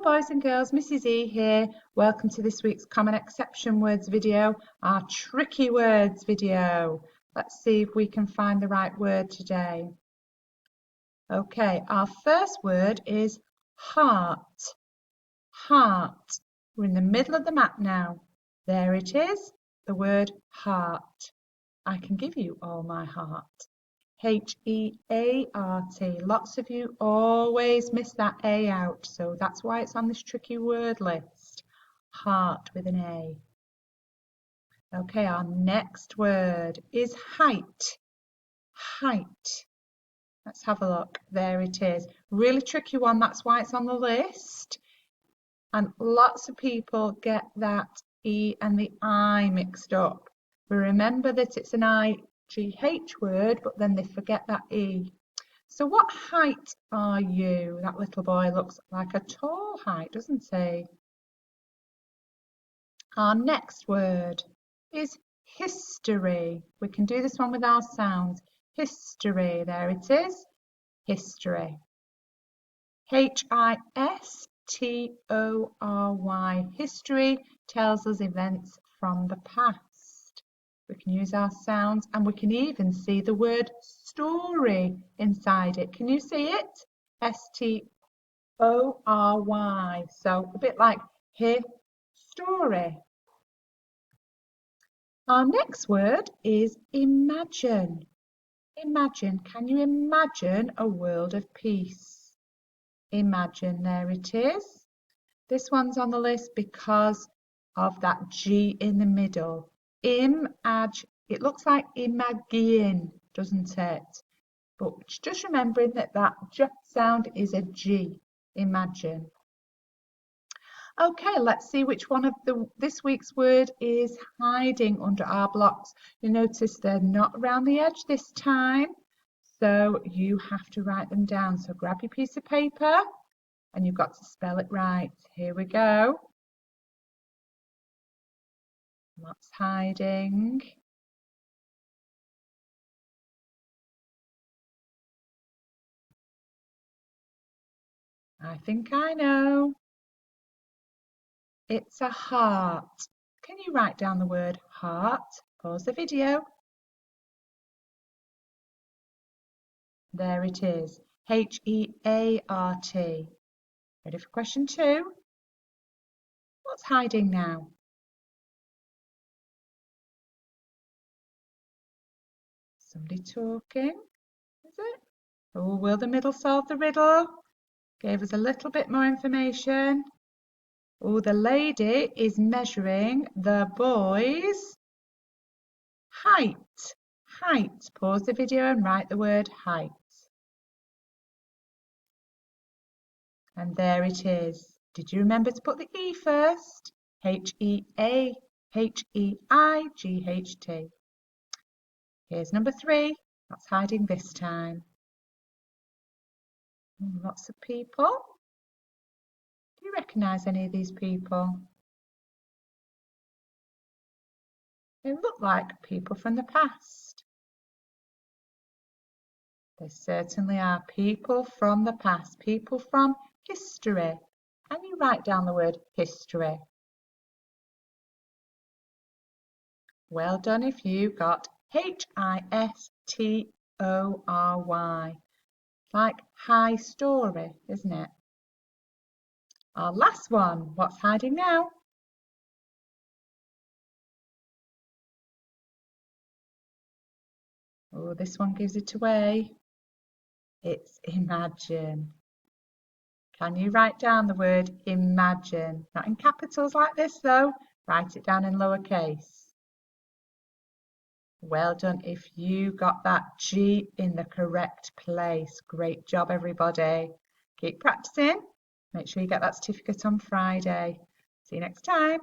boys and girls, Mrs. E here. Welcome to this week's Common Exception Words video, our tricky words video. Let's see if we can find the right word today. Okay, our first word is heart. Heart. We're in the middle of the map now. There it is, the word heart. I can give you all my heart. H-E-A-R-T. Lots of you always miss that A out, so that's why it's on this tricky word list. Heart with an A. Okay, our next word is height. Height. Let's have a look. There it is. Really tricky one, that's why it's on the list. And lots of people get that E and the I mixed up. But remember that it's an I-G-H word, but then they forget that E. So what height are you? That little boy looks like a tall height, doesn't he? Our next word is history. We can do this one with our sounds. History, there it is. History. H-I-S-T-O-R-Y. History tells us events from the past. We can use our sounds and we can even see the word story inside it. Can you see it? S-T-O-R-Y. So a bit like story. Our next word is imagine. Imagine. Can you imagine a world of peace? Imagine, there it is. This one's on the list because of that G in the middle. It looks like imagine, doesn't it? But just remembering that that J sound is a G. Imagine. Okay, let's see which one of this week's word is hiding under our blocks. You notice they're not around the edge this time, so you have to write them down. So grab your piece of paper and you've got to spell it right. Here we go. What's hiding? I think I know. It's a heart. Can you write down the word heart? Pause the video. There it is. H-E-A-R-T. Ready for question 2? What's hiding now? Somebody talking, is it? Oh, will the middle solve the riddle? Gave us a little bit more information. Oh, the lady is measuring the boy's height. Height. Pause the video and write the word height. And there it is. Did you remember to put the E first? H-E-A-H-E-I-G-H-T. Here's number 3. What's hiding this time? Lots of people. Do you recognise any of these people? They look like people from the past. They certainly are people from the past, people from history. Can you write down the word history? Well done if you got H-I-S-T-O-R-Y. Like high story, isn't it? Our last one, what's hiding now? Oh, this one gives it away. It's imagine. Can you write down the word imagine? Not in capitals like this though. Write it down in lowercase. Well done if you got that G in the correct place. Great job, everybody. Keep practicing. Make sure you get that certificate on Friday. See you next time.